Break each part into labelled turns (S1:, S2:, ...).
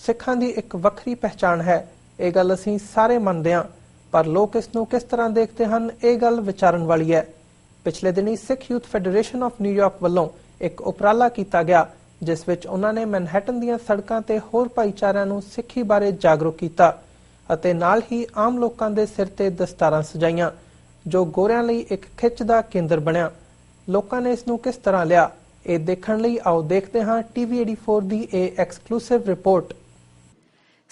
S1: ਸਿੱਖਾਂ ਦੀ ਇੱਕ ਵੱਖਰੀ ਪਹਿਚਾਣ ਹੈ। ਇਹ ਗੱਲ ਅਸੀਂ ਸਾਰੇ ਮੰਨਦੇ ਹਾਂ, ਪਰ ਲੋਕ ਇਸ ਨੂੰ ਕਿਸ ਤਰ੍ਹਾਂ ਦੇਖਦੇ ਹਨ, ਇਹ ਗੱਲ ਵਿਚਾਰਨ ਵਾਲੀ ਹੈ। ਪਿਛਲੇ ਦਿਨੀ ਸਿੱਖ ਯੂਥ ਫੈਡਰੇਸ਼ਨ ਆਫ ਨਿਊਯਾਰਕ ਵੱਲੋਂ ਇੱਕ ਉਪਰਾਲਾ ਕੀਤਾ ਗਿਆ, ਜਿਸ ਵਿੱਚ ਉਹਨਾਂ ਨੇ ਮੈਨਹੈਟਨ ਦੀਆਂ ਸੜਕਾਂ ਤੇ ਹੋਰ ਭਾਈਚਾਰਿਆਂ ਨੂੰ ਸਿੱਖੀ ਬਾਰੇ ਜਾਗਰੂਕ ਕੀਤਾ ਅਤੇ ਨਾਲ ਹੀ ਆਮ ਲੋਕਾਂ ਦੇ ਸਿਰ ਤੇ ਦਸਤਾਰਾਂ ਸਜਾਈਆਂ, ਜੋ ਗੋਰਿਆਂ ਲਈ ਇੱਕ ਖਿੱਚ ਦਾ ਕੇਂਦਰ ਬਣਿਆ। ਲੋਕਾਂ ਨੇ ਇਸ ਨੂੰ ਕਿਸ ਤਰ੍ਹਾਂ ਲਿਆ, ਇਹ ਦੇਖਣ ਲਈ ਆਓ ਦੇਖਦੇ ਹਾਂ TV 84 ਦੀ ਇਹ exclusive report.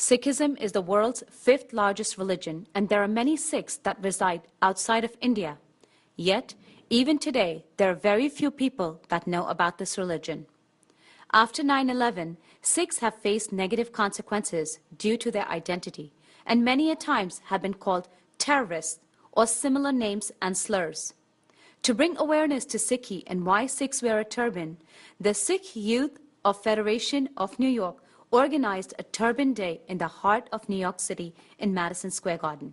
S2: Sikhism is the world's 5th largest religion, and there are many Sikhs that reside outside of India. Yet, even today, there are very few people that know about this religion. After 9/11, Sikhs have faced negative consequences due to their identity, and many a times have been called terrorists or similar names and slurs. To bring awareness to Sikhi and why Sikhs wear a turban, the Sikh Youth of Federation of New York organized a Turban Day in the heart of New York City in Madison Square Garden.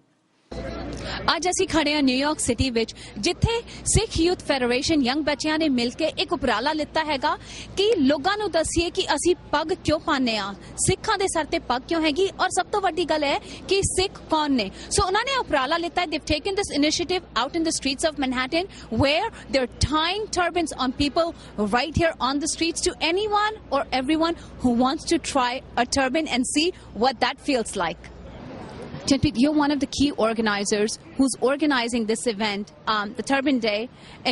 S3: ਅੱਜ ਅਸੀਂ ਖੜੇ ਹਾਂ New York city ਵਿੱਚ, ਜਿੱਥੇ ਸਿੱਖ youth federation young ਬੱਚਿਆਂ ਨੇ ਮਿਲ ਕੇ ਇੱਕ ਉਪਰਾਲਾ ਲਿੱਤਾ ਹੈਗਾ ਕਿ ਲੋਕਾਂ ਨੂੰ ਦੱਸੀਏ ਕਿ ਅਸੀਂ ਪੱਗ ਕਿਉਂ ਪਾਉਂਦੇ ਆ, ਸਿੱਖਾਂ ਦੇ ਸਰ ਤੇ ਪੱਗ ਕਿਉਂ ਹੈਗੀ, ਔਰ ਸਭ ਤੋਂ ਵੱਡੀ ਗੱਲ ਹੈ ਕਿ ਸਿੱਖ ਕੌਣ ਨੇ। ਸੋ ਉਹਨਾਂ ਨੇ ਉਪਰਾਲਾ ਲਿੱਤਾ ਹੈ। They've taken this initiative out in the streets of Manhattan, where they're tying turbans on people right here on the streets to anyone or everyone who wants to try a turban and see what that feels like. Chinpit, you're one of the key organizers who's organizing this event, the Turban Day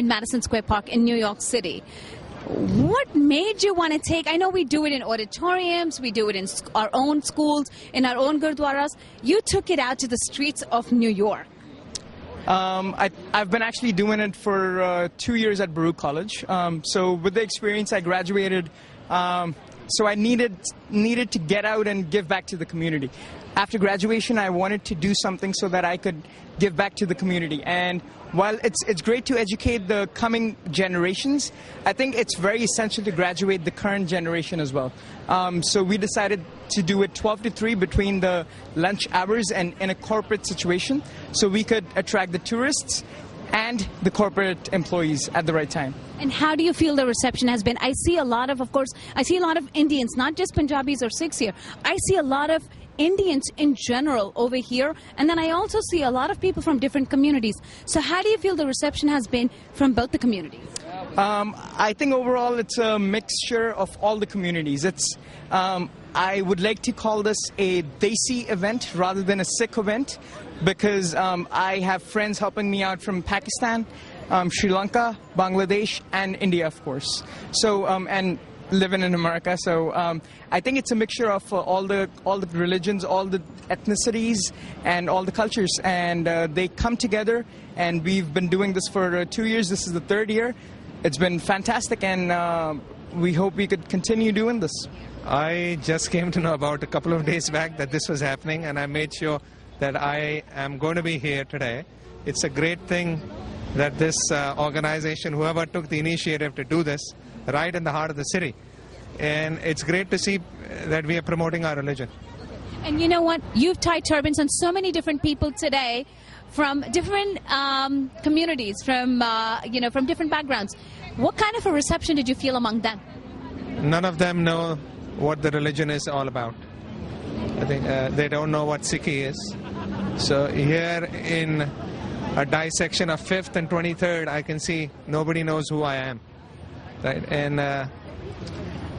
S3: in Madison Square Park in New York City. What made you want to take, I know we do it in auditoriums, we do it in our own schools, in our own gurdwaras. You took it out to the streets of New York.
S4: I've been actually doing it for 2 years at Baruch College. So with the experience, I graduated. So I needed to get out and give back to the community. After graduation, I wanted to do something so that I could give back to the community. And while it's great to educate the coming generations, I think it's very essential to graduate the current generation as well. So we decided to do it 12 to 3 between the lunch hours and in a corporate situation, so we could attract the tourists and the corporate employees at the right time.
S3: And how do you feel the reception has been? I see a lot of Indians, not just Punjabis or Sikhs here. I see a lot of Indians in general over here, and then I also see a lot of people from different communities. So how do you feel the reception has been from both the communities?
S4: I think overall it's a mixture of all the communities. I would like to call this a Desi event rather than a Sikh event, because I have friends helping me out from Pakistan, Sri Lanka, Bangladesh, and India, of course. So and living in America, so I think it's a mixture of all the religions, all the ethnicities, and all the cultures, and they come together. And we've been doing this for 2 years. This is the 3rd year. It's been fantastic, and we hope we could continue doing this.
S5: I just came to know about a couple of days back that this was happening, and I made sure that I am going to be here today. It's a great thing that this organization, whoever took the initiative to do this, right in the heart of the city. And it's great to see that we are promoting our religion.
S3: And you know what? You've tied turbans on so many different people today from different communities, from different backgrounds. What kind of a reception did you feel among them?
S5: None of them know what the religion is all about. I think they don't know what Sikhi is. So here in a dissection of 5th and 23rd, I can see nobody knows who I am. Right? And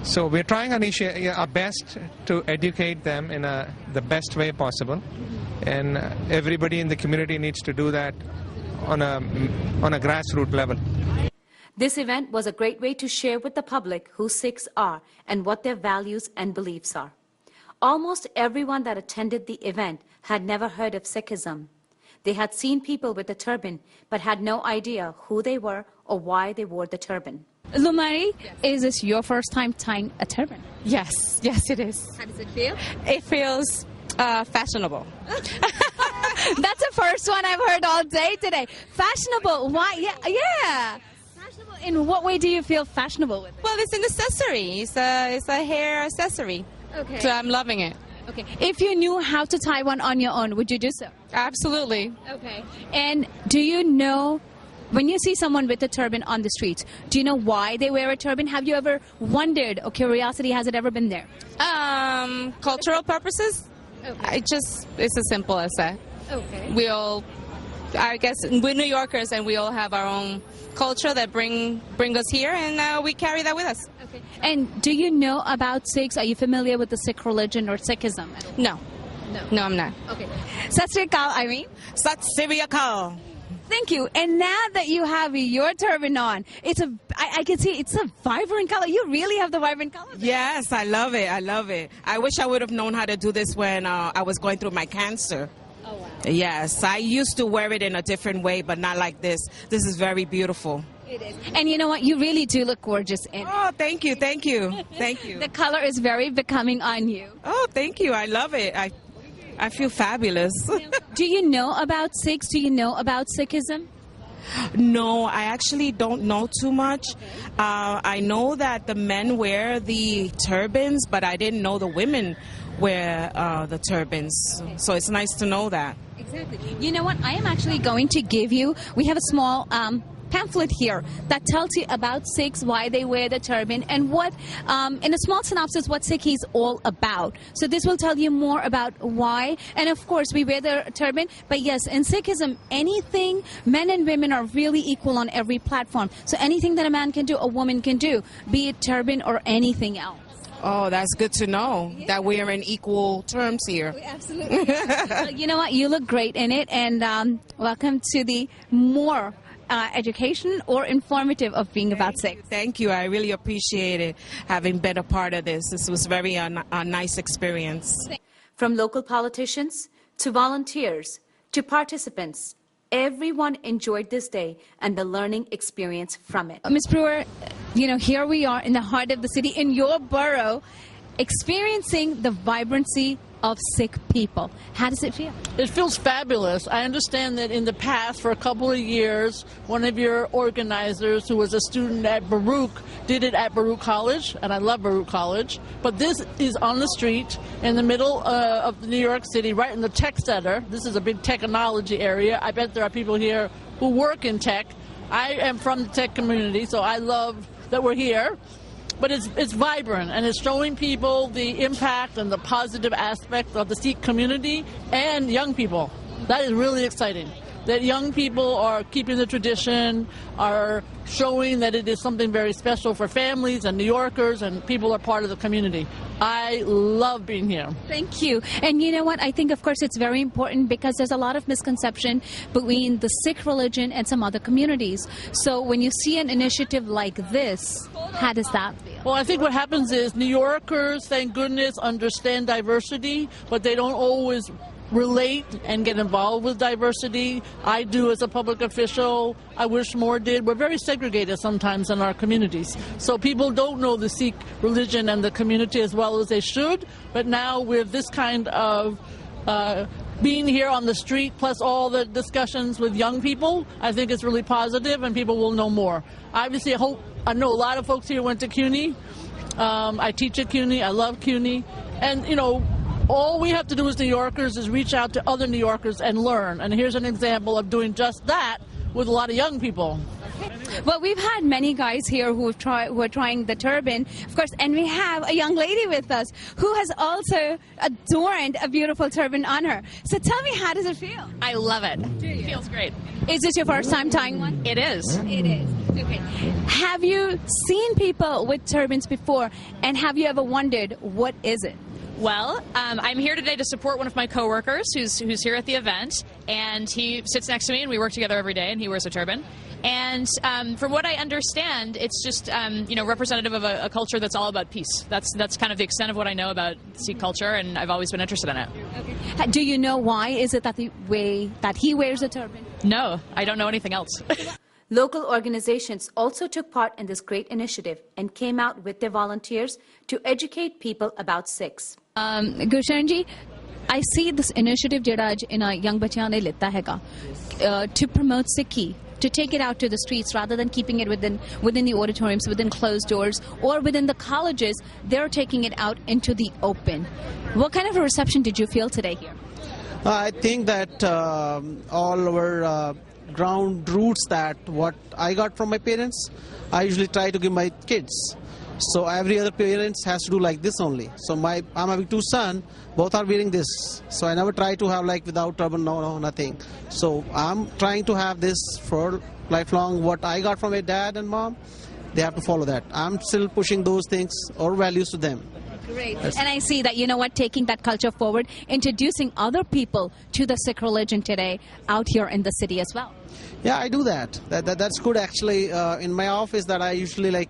S5: so we're trying our best to educate them in the best way possible, and everybody in the community needs to do that on a grassroots level.
S2: This event was a great way to share with the public who Sikhs are and what their values and beliefs are. Almost everyone that attended the event had never heard of Sikhism. They had seen people with a turban but had no idea who they were or why they wore the turban.
S3: Lumari, is this your first time tying a turban?
S6: Yes, it is.
S3: How does it feel?
S6: It feels fashionable.
S3: That's the first one I've heard all day today. Fashionable. Why? Yeah. Fashionable. In what way do you feel fashionable with it?
S6: Well, it's an accessory. It's a hair accessory.
S3: Okay.
S6: So I'm loving it.
S3: Okay. If you knew how to tie one on your own, would you do so?
S6: Absolutely.
S3: Okay. And do you know, when you see someone with a turban on the streets, do you know why they wear a turban? Have you ever wondered, or curiosity, has it ever been there?
S6: cultural purposes.
S3: Okay.
S6: It's as simple as that.
S3: Okay.
S6: I guess we're New Yorkers and we all have our own culture that bring us here, and we carry that with us.
S3: Okay. And do you know about Sikhs? Are you familiar with the Sikh religion or Sikhism?
S6: No, I'm not.
S3: Okay. Sat Sri Akal, Irene.
S6: Sat Sri Akal.
S3: Thank you. And now that you have your turban on, I can see it's a vibrant color. You really have the vibrant color.
S6: Yes, I love it. I wish I would have known how to do this when I was going through my cancer.
S3: Oh, wow.
S6: Yes, I used to wear it in a different way, but not like this. This is very beautiful.
S3: It is. And you know what? You really do look gorgeous in it.
S6: Oh, thank you. Thank you.
S3: The color is very becoming on you.
S6: Oh, thank you. I love it. I feel fabulous.
S3: Do you know about Sikhs? Do you know about Sikhism?
S6: No, I actually don't know too much. I know that the men wear the turbans, but I didn't know the women wear the turbans. So it's nice to know that.
S3: Exactly. You know what? I am actually going to give you, we have a small pamphlet here that tells you about Sikhs, why they wear the turban, and what, in a small synopsis, what Sikh is all about. So this will tell you more about why. And of course, we wear the turban. But yes, in Sikhism, anything, men and women are really equal on every platform. So anything that a man can do, a woman can do, be it turban or anything else.
S6: Oh, that's good to know that we are in equal terms here.
S3: Absolutely. Well, you know what? You look great in it. And welcome to the more education or informative of being about Sikh.
S6: Thank you. I really appreciate it, having been a part of this. This was very a nice experience.
S2: From local politicians to volunteers to participants, everyone enjoyed this day and the learning experience from it.
S3: Ms. Brewer, you know, here we are in the heart of the city, in your borough, experiencing the vibrancy of Sikh people. How does it feel?
S7: It feels fabulous. I understand that in the past, for a couple of years, one of your organizers who was a student at Baruch did it at Baruch College, and I love Baruch College. But this is on the street in the middle of New York City, right in the tech center. This is a big technology area. I bet there are people here who work in tech. I am from the tech community, so I love that we're here. But it's vibrant, and it's showing people the impact and the positive aspect of the Sikh community and young people. That is really exciting. That young people are keeping the tradition, are showing that it is something very special for families and New Yorkers, and people are part of the community. I love being here.
S3: Thank you. And you know what? I think, of course, it's very important because there's a lot of misconception between the Sikh religion and some other communities. So when you see an initiative like this, how does that feel?
S7: Well, I think what happens is New Yorkers, thank goodness, understand diversity, but they don't always relate and get involved with diversity. I do as a public official. I wish more did. We're very segregated sometimes in our communities. So people don't know the Sikh religion and the community as well as they should. But now with this kind of being here on the street, plus all the discussions with young people, I think it's really positive and people will know more. Obviously, I know a lot of folks here went to CUNY. I teach at CUNY. I love CUNY. And, you know, all we have to do as New Yorkers is reach out to other New Yorkers and learn. And here's an example of doing just that with a lot of young people.
S3: Well, we've had many guys here who are trying the turban, of course, and we have a young lady with us who has also adorned a beautiful turban on her. So tell me, how does it feel?
S8: I love it. It feels great.
S3: Is this your first time tying one?
S8: It is.
S3: It is. Okay. Have you seen people with turbans before, and have you ever wondered, what is it?
S8: Well, I'm here today to support one of my coworkers who's here at the event, and he sits next to me, and we work together every day, and he wears a turban. And from what I understand, it's just representative of a culture that's all about peace. That's kind of the extent of what I know about Sikh culture, and I've always been interested in it.
S3: Okay. Do you know why is it that the way that he wears a turban?
S8: No, I don't know anything else.
S2: Local organizations also took part in this great initiative and came out with their volunteers to educate people about Sikhs.
S3: Gulshan ji, I see this initiative jehda aj ina young bachyan ne litta hega to promote Sikhi, to take it out to the streets rather than keeping it within the auditoriums, within closed doors, or within the colleges. They're taking it out into the open. What kind of a reception did you feel today here?
S9: I think that all our ground roots that what I got from my parents, I usually try to give my kids. So every other parents has to do like this only. So I'm having 2 sons, both are wearing this. So I never try to have like without turban, no, nothing. So I'm trying to have this for lifelong. What I got from my dad and mom, they have to follow that. I'm still pushing those things or values to them.
S3: Great. And I see that, taking that culture forward, introducing other people to the Sikh religion today out here in the city as well.
S9: Yeah, I do that. That's good actually. In my office that I usually like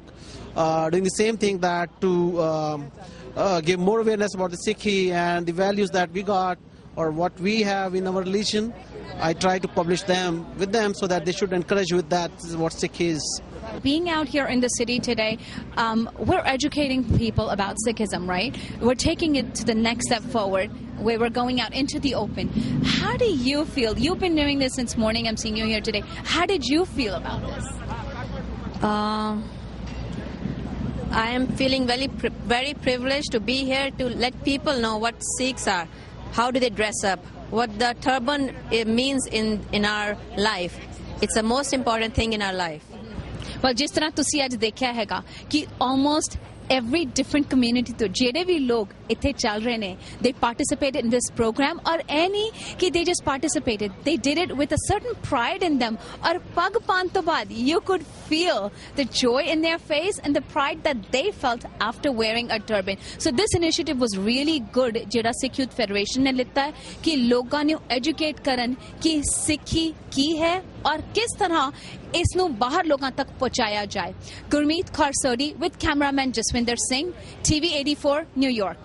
S9: doing the same thing, that to give more awareness about the Sikhi and the values that we got or what we have in our religion. I try to publish them with them so that they should encourage with that what Sikh is.
S3: Being out here in the city today, we're educating people about Sikhism, right? We're taking it to the next step forward, where we're going out into the open. How do you feel? You've been doing this since morning. I'm seeing you here today. How did you feel about this?
S10: I am feeling very privileged to be here to let people know what Sikhs are. How do they dress up? What the turban means in our life. It's the most important thing in our life.
S3: Well, जिस तरह तुसी आज देखा हैगा कि almost every different community तो जेडे भी लोग इथे चल रहे ने, they participated in this program, और any कि they just participated, they did it with a certain pride in them, और पग पान तो बाद you could feel the joy in their face and the pride that they felt after wearing a turban. So this initiative was really good जेड़ा Sikh Youth Federation ने लिता है कि लोगों ने educate करन कि सिक्खी की है और किस तरह इसनु बाहर लोगों तक पहुंचाया जाए. Gurmeet Kharsodi with cameraman Jaswinder Singh, TV 84, New York.